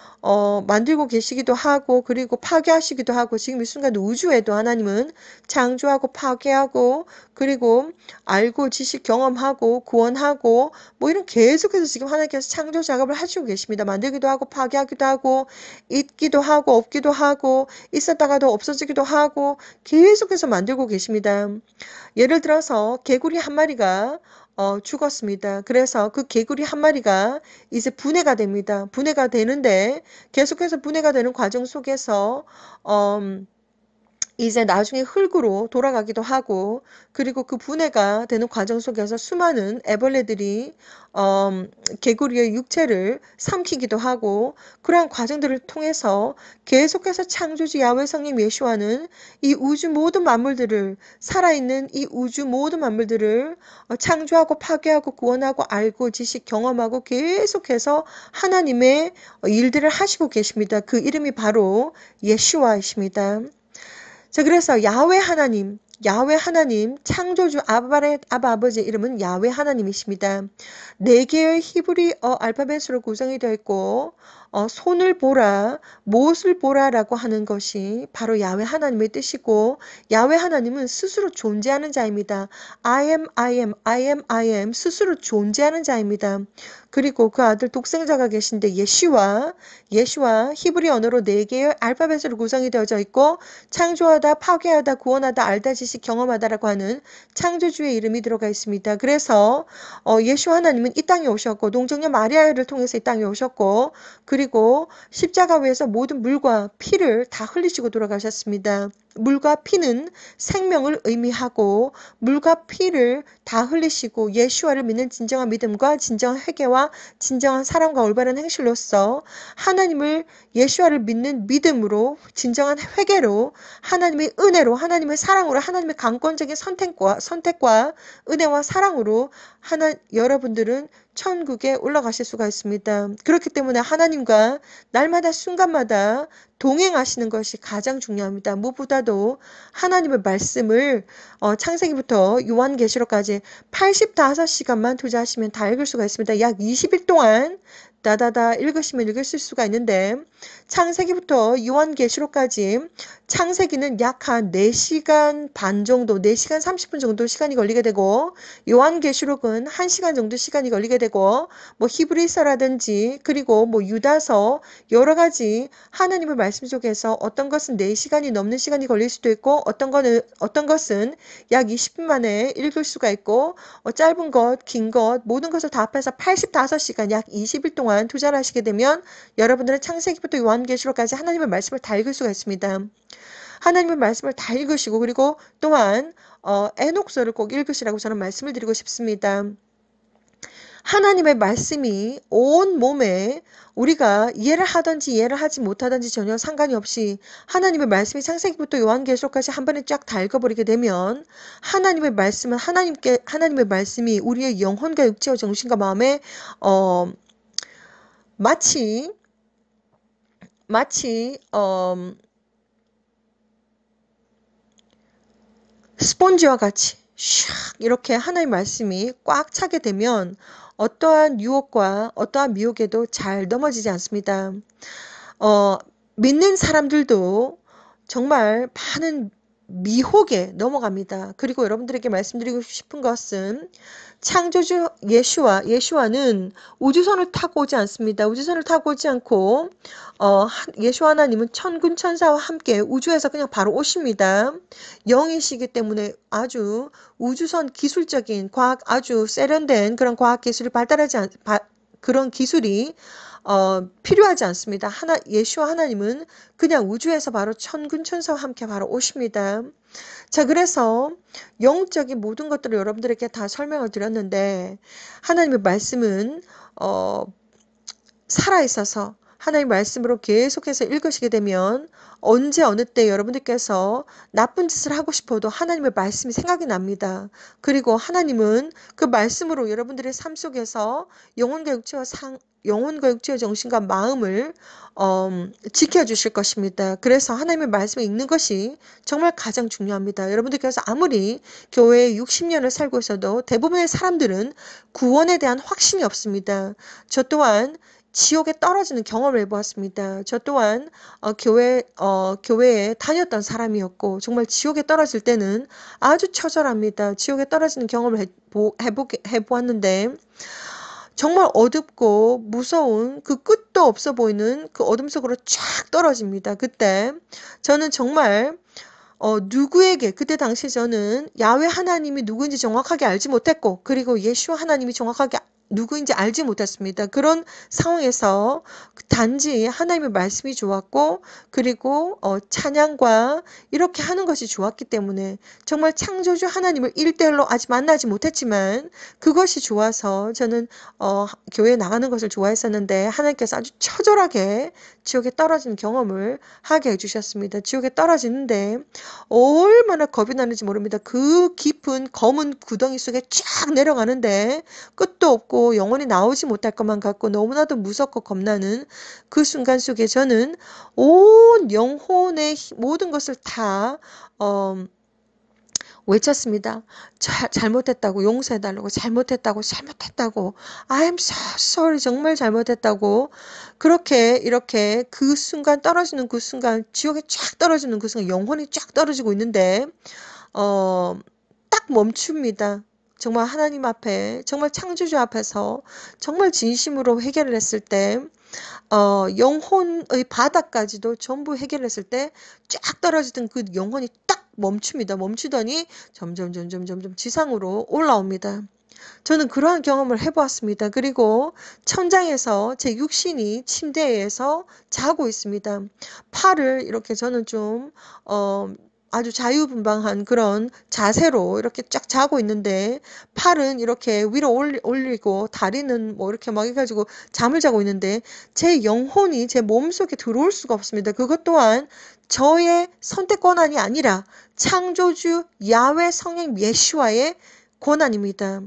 만들고 계시기도 하고 그리고 파괴하시기도 하고 지금 이 순간도 우주에도 하나님은 창조하고 파괴하고 그리고 알고 지식 경험하고 구원하고 뭐 이런 계속해서 지금 하나님께서 창조 작업을 하시고 계십니다. 만들기도 하고 파괴하기도 하고 있기도 하고 없기도 하고 있었다가도 없어지기도 하고 계속해서 만들고 계십니다. 예를 들어서 개구리 한 마리가 죽었습니다. 그래서 그 개구리 한 마리가 이제 분해가 됩니다. 분해가 되는데 계속해서 분해가 되는 과정 속에서 이제 나중에 흙으로 돌아가기도 하고 그리고 그 분해가 되는 과정 속에서 수많은 애벌레들이 개구리의 육체를 삼키기도 하고 그러한 과정들을 통해서 계속해서 창조주 야훼 성령 예수와는 이 우주 모든 만물들을 살아있는 이 우주 모든 만물들을 창조하고 파괴하고 구원하고 알고 지식 경험하고 계속해서 하나님의 일들을 하시고 계십니다. 그 이름이 바로 예수와이십니다. 자, 그래서 야훼 하나님, 창조주 아바 아버지의 이름은 야훼 하나님이십니다. 4개의 히브리어 알파벳으로 구성이 되어 있고 손을 보라, 무엇을 보라라고 하는 것이 바로 야훼 하나님의 뜻이고 야훼 하나님은 스스로 존재하는 자입니다. I am, I am, I am, I am 스스로 존재하는 자입니다. 그리고 그 아들 독생자가 계신데 예시와 히브리 언어로 4개의 알파벳으로 구성이 되어져 있고 창조하다, 파괴하다, 구원하다, 알다, 지식, 경험하다라고 하는 창조주의 이름이 들어가 있습니다. 그래서 예수 하나님은 이 땅에 오셨고 동정녀 마리아를 통해서 이 땅에 오셨고 그리고 십자가 위에서 모든 물과 피를 다 흘리시고 돌아가셨습니다. 물과 피는 생명을 의미하고 물과 피를 다 흘리시고 예수와를 믿는 진정한 믿음과 진정한 회개와 진정한 사랑과 올바른 행실로서 하나님을 예수와를 믿는 믿음으로 진정한 회개로 하나님의 은혜로 하나님의 사랑으로 하나님의 강권적인 선택과 은혜와 사랑으로 여러분들은 천국에 올라가실 수가 있습니다. 그렇기 때문에 하나님과 날마다 순간마다 동행하시는 것이 가장 중요합니다. 무엇보다도 하나님의 말씀을 창세기부터 요한계시록까지 85시간만 투자하시면 다 읽을 수가 있습니다. 약 20일 동안 다다다 읽으시면 읽으실 수가 있는데 창세기부터 요한계시록까지 창세기는 약 한 4시간 반 정도 4시간 30분 정도 시간이 걸리게 되고 요한계시록은 1시간 정도 시간이 걸리게 되고 뭐 히브리서라든지 그리고 뭐 유다서 여러 가지 하나님의 말씀 속에서 어떤 것은 4시간이 넘는 시간이 걸릴 수도 있고 어떤 것은 약 20분 만에 읽을 수가 있고 짧은 것, 긴 것 모든 것을 다 합해서 85시간 약 20일 동안 투자를 하시게 되면 여러분들은 창세기부터 요한계시록까지 하나님의 말씀을 다 읽을 수가 있습니다. 하나님의 말씀을 다 읽으시고 그리고 또한 에녹서를 꼭 읽으시라고 저는 말씀을 드리고 싶습니다. 하나님의 말씀이 온 몸에 우리가 이해를 하든지 이해를 하지 못하든지 전혀 상관이 없이 하나님의 말씀이 창세기부터 요한계시록까지 한 번에 쫙 다 읽어버리게 되면 하나님의 말씀은 하나님의 말씀이 우리의 영혼과 육체와 정신과 마음에 마치 스폰지와 같이 샥 이렇게 하나님의 말씀이 꽉 차게 되면 어떠한 유혹과 어떠한 미혹에도 잘 넘어지지 않습니다. 믿는 사람들도 정말 많은 미혹에 넘어갑니다. 그리고 여러분들에게 말씀드리고 싶은 것은 창조주 예수와는 우주선을 타고 오지 않습니다. 우주선을 타고 오지 않고 예수 하나님은 천군 천사와 함께 우주에서 그냥 바로 오십니다. 영이시기 때문에 아주 우주선 기술적인 과학 아주 세련된 그런 과학 기술이 그런 기술이 필요하지 않습니다. 예수 하나님은 그냥 우주에서 바로 천군 천사와 함께 바로 오십니다. 자, 그래서 영적인 모든 것들을 여러분들에게 다 설명을 드렸는데 하나님의 말씀은 살아있어서 하나님의 말씀으로 계속해서 읽으시게 되면 언제 어느 때 여러분들께서 나쁜 짓을 하고 싶어도 하나님의 말씀이 생각이 납니다. 그리고 하나님은 그 말씀으로 여러분들의 삶 속에서 영혼과 육체와 정신과 마음을 지켜주실 것입니다. 그래서 하나님의 말씀을 읽는 것이 정말 가장 중요합니다. 여러분들께서 아무리 교회에 60년을 살고 있어도 대부분의 사람들은 구원에 대한 확신이 없습니다. 저 또한 지옥에 떨어지는 경험을 해보았습니다. 저 또한 교회에 다녔던 사람이었고 정말 지옥에 떨어질 때는 아주 처절합니다. 지옥에 떨어지는 경험을 해보았는데 정말 어둡고 무서운 그 끝도 없어 보이는 그 어둠 속으로 쫙 떨어집니다. 그때 저는 정말 그때 당시 저는 야훼 하나님이 누구인지 정확하게 알지 못했고 그리고 예수 하나님이 정확하게 누구인지 알지 못했습니다. 그런 상황에서 단지 하나님의 말씀이 좋았고 그리고 찬양과 이렇게 하는 것이 좋았기 때문에 정말 창조주 하나님을 1대1로 아직 만나지 못했지만 그것이 좋아서 저는 교회에 나가는 것을 좋아했었는데 하나님께서 아주 처절하게 지옥에 떨어지는 경험을 하게 해주셨습니다. 지옥에 떨어지는데 얼마나 겁이 나는지 모릅니다. 그 깊은 검은 구덩이 속에 쫙 내려가는데 끝도 없고 영원히 나오지 못할 것만 같고 너무나도 무섭고 겁나는 그 순간 속에 저는 온 영혼의 모든 것을 다 외쳤습니다. 잘못했다고 용서해달라고 잘못했다고 I'm so sorry 정말 잘못했다고 그렇게 이렇게 그 순간 떨어지는 그 순간 지옥에 쫙 떨어지는 그 순간 영혼이 쫙 떨어지고 있는데 딱 멈춥니다. 정말 하나님 앞에 정말 창조주 앞에서 정말 진심으로 해결을 했을 때 영혼의 바닥까지도 전부 해결했을 때 쫙 떨어지던 그 영혼이 딱 멈춥니다. 멈추더니 점점 지상으로 올라옵니다. 저는 그러한 경험을 해보았습니다. 그리고 천장에서 제 육신이 침대에서 자고 있습니다. 팔을 이렇게 저는 좀 아주 자유분방한 그런 자세로 이렇게 쫙 자고 있는데 팔은 이렇게 위로 올리고 다리는 뭐 이렇게 막 해가지고 잠을 자고 있는데 제 영혼이 제 몸속에 들어올 수가 없습니다. 그것 또한 저의 선택 권한이 아니라 창조주 야훼 성령 예슈아의 권한입니다.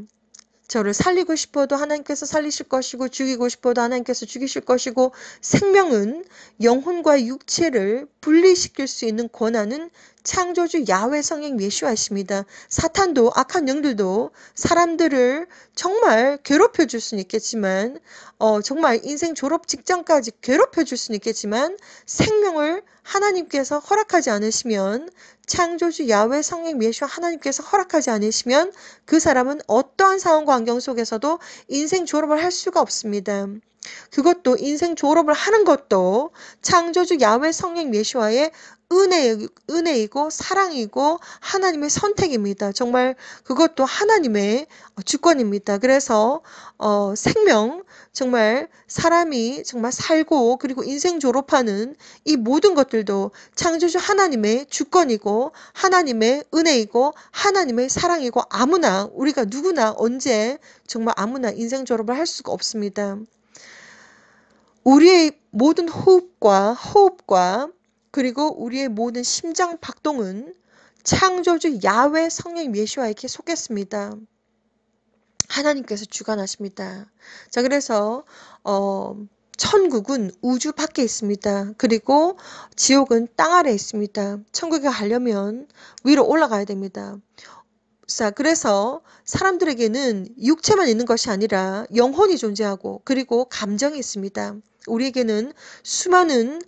저를 살리고 싶어도 하나님께서 살리실 것이고 죽이고 싶어도 하나님께서 죽이실 것이고 생명은 영혼과 육체를 분리시킬 수 있는 권한은 창조주 야훼 성령 예수하십니다. 사탄도 악한 영들도 사람들을 정말 괴롭혀 줄 수는 있겠지만 정말 인생 졸업 직전까지 괴롭혀 줄 수는 있겠지만 생명을 하나님께서 허락하지 않으시면 창조주 야훼 성령 예수 하나님께서 허락하지 않으시면 그 사람은 어떠한 상황과 환경 속에서도 인생 졸업을 할 수가 없습니다. 그것도 인생 졸업을 하는 것도 창조주 야훼 성령 예수와의 은혜이고 사랑이고 하나님의 선택입니다. 정말 그것도 하나님의 주권입니다. 그래서 생명 정말 사람이 정말 살고 그리고 인생 졸업하는 이 모든 것들도 창조주 하나님의 주권이고 하나님의 은혜이고 하나님의 사랑이고 아무나 우리가 누구나 언제 정말 아무나 인생 졸업을 할 수가 없습니다. 우리의 모든 호흡과 그리고 우리의 모든 심장 박동은 창조주 야훼 성령 예수와에게 속했습니다. 하나님께서 주관하십니다. 자, 그래서 천국은 우주 밖에 있습니다. 그리고 지옥은 땅 아래에 있습니다. 천국에 가려면 위로 올라가야 됩니다. 자, 그래서 사람들에게는 육체만 있는 것이 아니라 영혼이 존재하고 그리고 감정이 있습니다. 우리에게는 수많은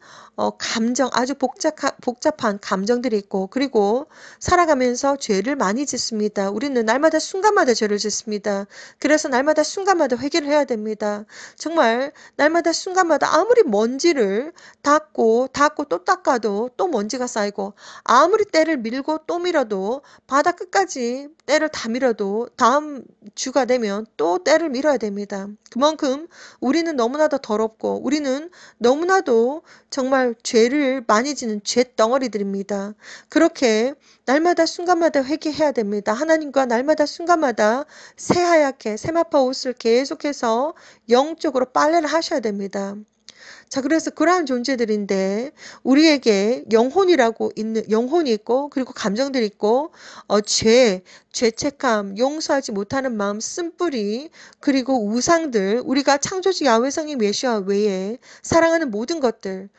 감정, 아주 복잡한 감정들이 있고 그리고 살아가면서 죄를 많이 짓습니다. 우리는 날마다 순간마다 죄를 짓습니다. 그래서 날마다 순간마다 회개를 해야 됩니다. 정말 날마다 순간마다 아무리 먼지를 닦고 또 닦아도 또 먼지가 쌓이고 아무리 때를 밀고 또 밀어도 바다 끝까지 때를 다 밀어도 다음 주가 되면 또 때를 밀어야 됩니다. 그만큼 우리는 너무나도 더럽고 우리는 너무나도 정말 죄를 많이 지는 죄덩어리들입니다. 그렇게 날마다 순간마다 회개해야 됩니다. 하나님과 날마다 순간마다 새하얗게 세마파 옷을 계속해서 영적으로 빨래를 하셔야 됩니다. 자, 그래서 그러한 존재들인데 우리에게 영혼이 있고 그리고 감정들이 있고 죄책감, 용서하지 못하는 마음, 쓴뿌리 그리고 우상들 우리가 창조주 야훼 성령 예수와 외에 사랑하는 모든 것들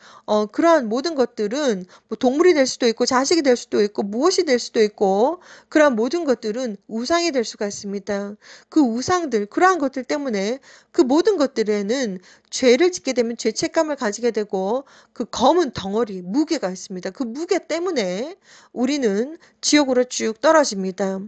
그러한 모든 것들은 뭐 동물이 될 수도 있고 자식이 될 수도 있고 무엇이 될 수도 있고 그러한 모든 것들은 우상이 될 수가 있습니다. 그 우상들 그러한 것들 때문에 그 모든 것들에는 죄를 짓게 되면 죄책감을 가지게 되고 그 검은 덩어리 무게가 있습니다. 그 무게 때문에 우리는 지옥으로 쭉 떨어집니다.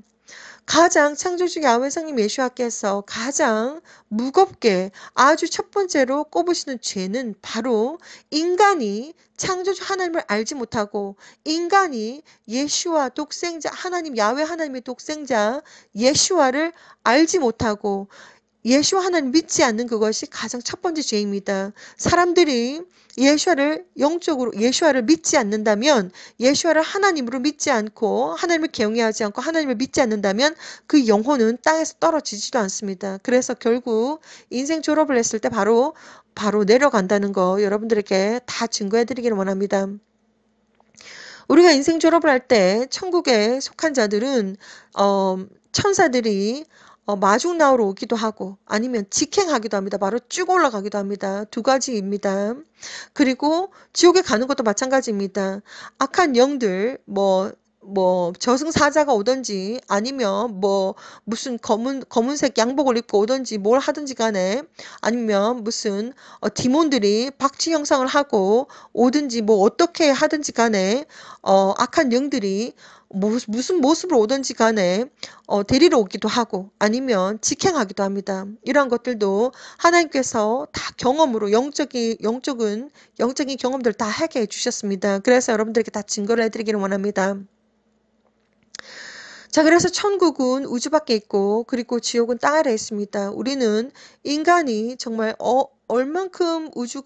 가장 창조주 야훼 성령 예수와께서 가장 무겁게 아주 첫 번째로 꼽으시는 죄는 바로 인간이 창조주 하나님을 알지 못하고 인간이 예수와 독생자 하나님 야훼 하나님의 독생자 예수와를 알지 못하고 예수와 하나님 믿지 않는 그것이 가장 첫 번째 죄입니다. 사람들이 예수와를 믿지 않는다면 예수와를 하나님으로 믿지 않고 하나님을 경외하지 않고 하나님을 믿지 않는다면 그 영혼은 땅에서 떨어지지도 않습니다. 그래서 결국 인생 졸업을 했을 때 바로 내려간다는 거 여러분들에게 다 증거해 드리기를 원합니다. 우리가 인생 졸업을 할 때 천국에 속한 자들은 천사들이 마중 나오러 오기도 하고 아니면 직행하기도 합니다. 바로 쭉 올라가기도 합니다. 두 가지입니다. 그리고 지옥에 가는 것도 마찬가지입니다. 악한 영들 뭐 저승사자가 오든지 아니면 뭐 무슨 검은색 양복을 입고 오든지 뭘 하든지 간에 아니면 무슨 디몬들이 박쥐 형상을 하고 오든지 뭐 어떻게 하든지 간에 악한 영들이 무슨 모습으로 오든지 간에 데리러 오기도 하고 아니면 직행하기도 합니다. 이러한 것들도 하나님께서 다 경험으로 영적인 경험들 다 하게 해주셨습니다. 그래서 여러분들에게 다 증거를 해드리기를 원합니다. 자, 그래서 천국은 우주 밖에 있고 그리고 지옥은 땅 아래에 있습니다. 우리는 인간이 정말 얼만큼 우주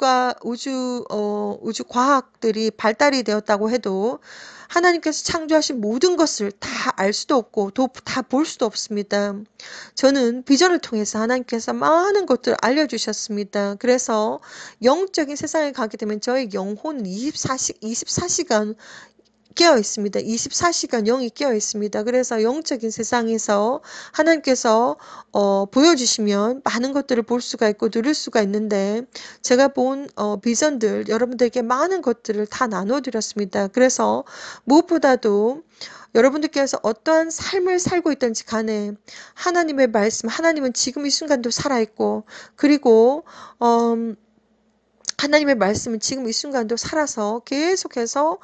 과학들이 발달이 되었다고 해도 하나님께서 창조하신 모든 것을 다 알 수도 없고 다 볼 수도 없습니다. 저는 비전을 통해서 하나님께서 많은 것들을 알려주셨습니다. 그래서 영적인 세상에 가게 되면 저의 영혼은 24시간 깨어 있습니다. 24시간 영이 깨어 있습니다. 그래서 영적인 세상에서 하나님께서 보여주시면 많은 것들을 볼 수가 있고 누릴 수가 있는데 제가 본 비전들 여러분들에게 많은 것들을 다 나눠드렸습니다. 그래서 무엇보다도 여러분들께서 어떠한 삶을 살고 있든지 간에 하나님의 말씀, 하나님은 지금 이 순간도 살아있고 그리고 하나님의 말씀은 지금 이 순간도 살아서 계속해서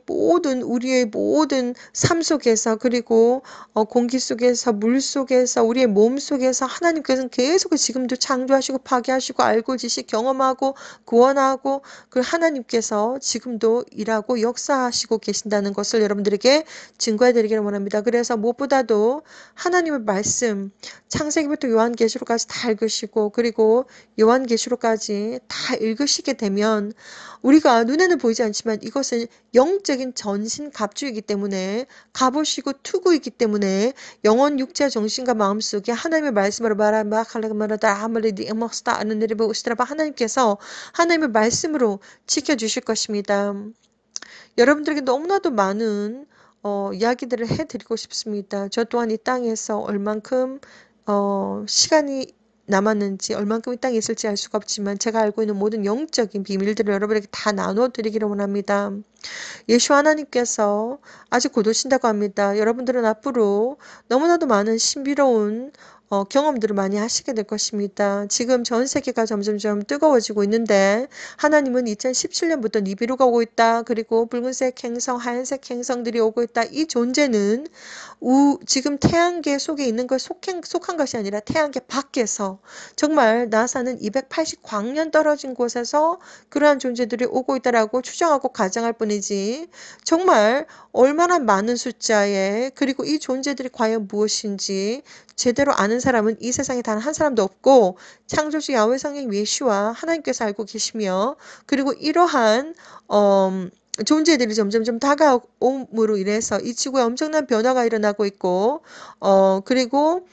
우리의 모든 삶 속에서 그리고 공기 속에서 물 속에서 우리의 몸 속에서 하나님께서는 계속 지금도 창조하시고 파괴하시고 알고 지식 경험하고 구원하고 그 하나님께서 지금도 일하고 역사하시고 계신다는 것을 여러분들에게 증거해 드리기를 원합니다. 그래서 무엇보다도 하나님의 말씀 창세기부터 요한계시록까지 다 읽으시고 그리고 요한계시록까지 다 읽으시게 되면 우리가 눈에는 보이지 않지만 이것은 영적인 전신갑주이기 때문에 갑옷이고 투구이기 때문에 영혼, 육체, 정신과 마음속에 하나님의 말씀으로 하나님께서 하나님의 말씀으로 지켜주실 것입니다. 여러분들에게 너무나도 많은 이야기들을 해드리고 싶습니다. 저 또한 이 땅에서 얼만큼 시간이 남았는지 얼만큼 이 땅에 있을지 알 수가 없지만 제가 알고 있는 모든 영적인 비밀들을 여러분에게 다 나눠드리기를 원합니다. 예수 하나님께서 아직 곧 오신다고 합니다. 여러분들은 앞으로 너무나도 많은 신비로운 경험들을 많이 하시게 될 것입니다. 지금 전 세계가 점점점 뜨거워지고 있는데 하나님은 2017년부터 니비루가 오고 있다. 그리고 붉은색 행성, 하얀색 행성들이 오고 있다. 이 존재는 지금 태양계 속에 있는 걸 속한 것이 아니라 태양계 밖에서 정말 나사는 280광년 떨어진 곳에서 그러한 존재들이 오고 있다라고 추정하고 가정할 뿐이지 정말 얼마나 많은 숫자에 그리고 이 존재들이 과연 무엇인지 제대로 아는 사람은 이 세상에 단 한 사람도 없고 창조주 야훼 성령 예수와 하나님께서 알고 계시며 그리고 이러한 존재들이 점점점 다가옴으로 인해서 이 지구에 엄청난 변화가 일어나고 있고 그리고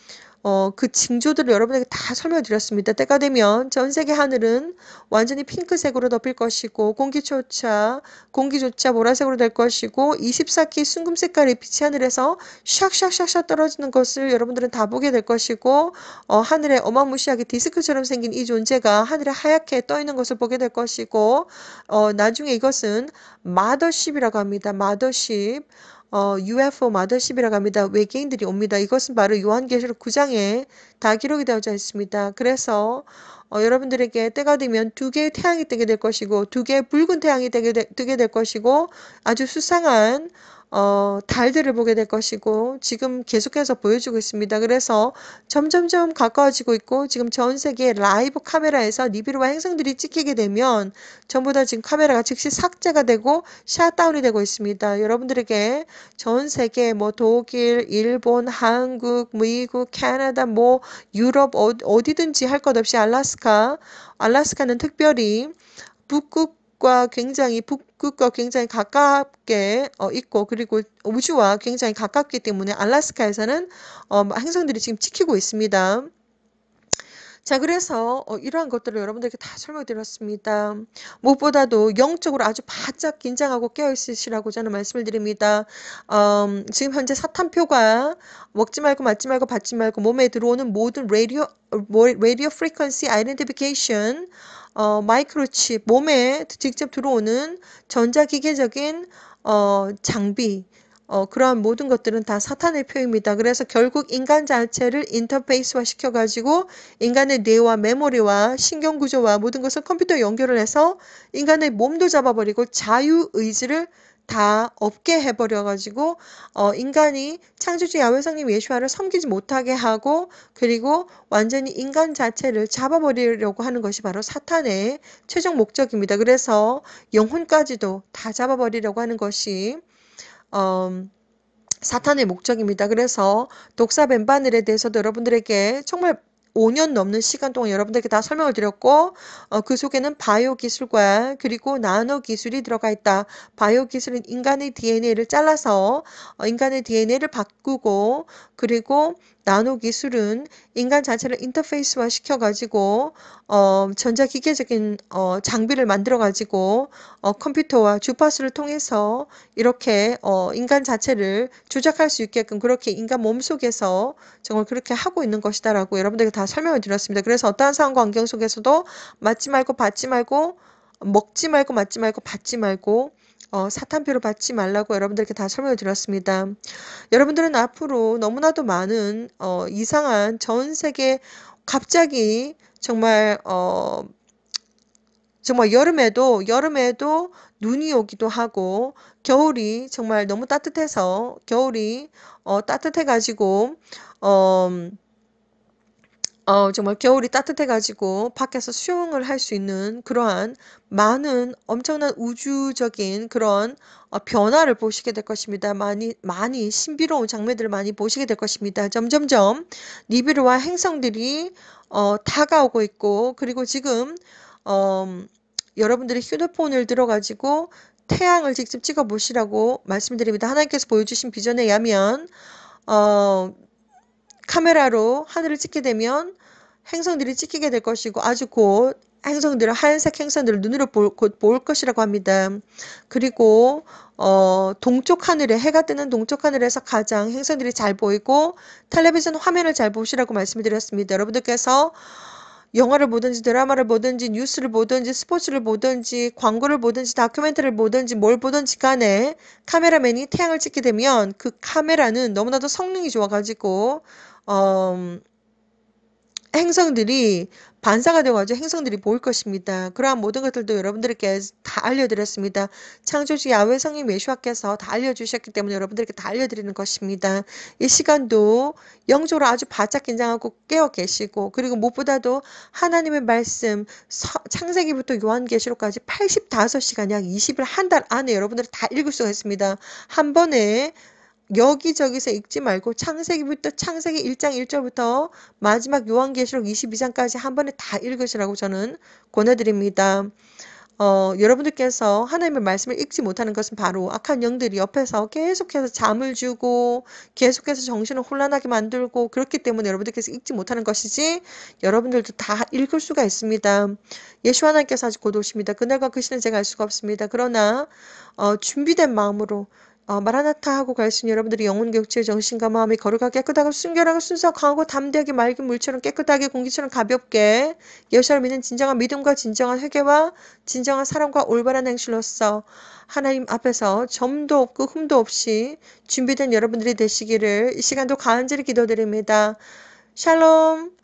그 징조들을 여러분에게 다 설명드렸습니다. 때가 되면 전 세계 하늘은 완전히 핑크색으로 덮일 것이고 공기조차 보라색으로 될 것이고 24K 순금 색깔의 빛이 하늘에서 샥샥샥샥 떨어지는 것을 여러분들은 다 보게 될 것이고 하늘에 어마무시하게 디스크처럼 생긴 이 존재가 하늘에 하얗게 떠 있는 것을 보게 될 것이고 나중에 이것은 마더십이라고 합니다. 마더십. UFO 마더십이라고 합니다. 외계인들이 옵니다. 이것은 바로 요한계시록 9장에 다 기록이 되어져 있습니다. 그래서 여러분들에게 때가 되면 두 개의 태양이 뜨게 될 것이고 두 개의 붉은 태양이 뜨게 될 것이고 아주 수상한 달들을 보게 될 것이고 지금 계속해서 보여주고 있습니다. 그래서 점점점 가까워지고 있고 지금 전 세계 라이브 카메라에서 니비루와 행성들이 찍히게 되면 전부 다 지금 카메라가 즉시 삭제가 되고 샷다운이 되고 있습니다. 여러분들에게 전 세계 뭐 독일, 일본, 한국, 미국, 캐나다, 뭐 유럽 어디든지 할 것 없이 알라스카는 특별히 북극과 굉장히 가깝게 있고 그리고 우주와 굉장히 가깝기 때문에 알라스카에서는 행성들이 지금 찍히고 있습니다. 자, 그래서 이러한 것들을 여러분들에게 다 설명드렸습니다. 무엇보다도 영적으로 아주 바짝 긴장하고 깨어있으시라고 저는 말씀을 드립니다. 지금 현재 사탄표가 먹지 말고 맞지 말고 받지 말고 몸에 들어오는 모든 라디오 프리퀀시 아이덴티피케이션 마이크로칩 몸에 직접 들어오는 전자기계적인 장비 그러한 모든 것들은 다 사탄의 표입니다. 그래서 결국 인간 자체를 인터페이스화 시켜가지고 인간의 뇌와 메모리와 신경구조와 모든 것을 컴퓨터에 연결을 해서 인간의 몸도 잡아버리고 자유의지를 다 없게 해버려가지고 인간이 창조주 야훼 성님 예수와를 섬기지 못하게 하고 그리고 완전히 인간 자체를 잡아버리려고 하는 것이 바로 사탄의 최종 목적입니다. 그래서 영혼까지도 다 잡아버리려고 하는 것이 사탄의 목적입니다. 그래서 독사 뱀바늘에 대해서도 여러분들에게 정말 5년 넘는 시간 동안 여러분들에게 다 설명을 드렸고 그 속에는 바이오 기술과 그리고 나노 기술이 들어가 있다. 바이오 기술은 인간의 DNA를 잘라서 인간의 DNA를 바꾸고 그리고 나노 기술은 인간 자체를 인터페이스화 시켜가지고 전자기계적인 장비를 만들어가지고 컴퓨터와 주파수를 통해서 이렇게 인간 자체를 조작할 수 있게끔 그렇게 인간 몸속에서 정말 그렇게 하고 있는 것이다라고 여러분들에게 다 설명을 드렸습니다. 그래서 어떠한 상황과 환경 속에서도 맞지 말고 받지 말고 먹지 말고 맞지 말고 받지 말고 사탄표를 받지 말라고 여러분들께 다 설명을 드렸습니다. 여러분들은 앞으로 너무나도 많은 이상한 전 세계 갑자기 정말 여름에도 눈이 오기도 하고 겨울이 정말 너무 따뜻해서 겨울이 따뜻해가지고 정말 겨울이 따뜻해가지고 밖에서 수영을 할 수 있는 그러한 많은 엄청난 우주적인 그런 변화를 보시게 될 것입니다. 많이 신비로운 장면들을 많이 보시게 될 것입니다. 점점점 니비루와 행성들이 다가오고 있고 그리고 지금 여러분들이 휴대폰을 들어가지고 태양을 직접 찍어 보시라고 말씀드립니다. 하나님께서 보여주신 비전에 의하면 카메라로 하늘을 찍게 되면 행성들이 찍히게 될 것이고 아주 곧 하얀색 행성들을 눈으로 곧 볼 것이라고 합니다. 그리고 동쪽 하늘에 해가 뜨는 동쪽 하늘에서 가장 행성들이 잘 보이고 텔레비전 화면을 잘 보시라고 말씀을 드렸습니다. 여러분들께서 영화를 보든지 드라마를 보든지 뉴스를 보든지 스포츠를 보든지 광고를 보든지 다큐멘터리를 보든지 뭘 보든지 간에 카메라맨이 태양을 찍게 되면 그 카메라는 너무나도 성능이 좋아가지고 행성들이 반사가 되어가지고 행성들이 보일 것입니다. 그러한 모든 것들도 여러분들께 다 알려드렸습니다. 창조주 야훼 성님 예수와께서 다 알려주셨기 때문에 여러분들께 다 알려드리는 것입니다. 이 시간도 영적으로 아주 바짝 긴장하고 깨어 계시고 그리고 무엇보다도 하나님의 말씀 창세기부터 요한계시록까지 85시간 약 20일 한 달 안에 여러분들이 다 읽을 수가 있습니다. 한 번에 여기저기서 읽지 말고 창세기부터 창세기 1장 1절부터 마지막 요한계시록 22장까지 한 번에 다 읽으시라고 저는 권해드립니다. 여러분들께서 하나님의 말씀을 읽지 못하는 것은 바로 악한 영들이 옆에서 계속해서 잠을 주고 계속해서 정신을 혼란하게 만들고 그렇기 때문에 여러분들께서 읽지 못하는 것이지 여러분들도 다 읽을 수가 있습니다. 예수 하나님께서 아직 곧 오십니다. 그날과 그 시는 제가 알 수가 없습니다. 그러나 준비된 마음으로 마라나타 하고 갈 수 있는 여러분들이 영혼 격치의 정신과 마음이 거룩하게 깨끗하고 순결하고 순수하고 강하고 담대하게 맑은 물처럼 깨끗하게 공기처럼 가볍게 예수를 믿는 진정한 믿음과 진정한 회개와 진정한 사랑과 올바른 행실로서 하나님 앞에서 점도 없고 흠도 없이 준비된 여러분들이 되시기를 이 시간도 간절히 기도드립니다. 샬롬.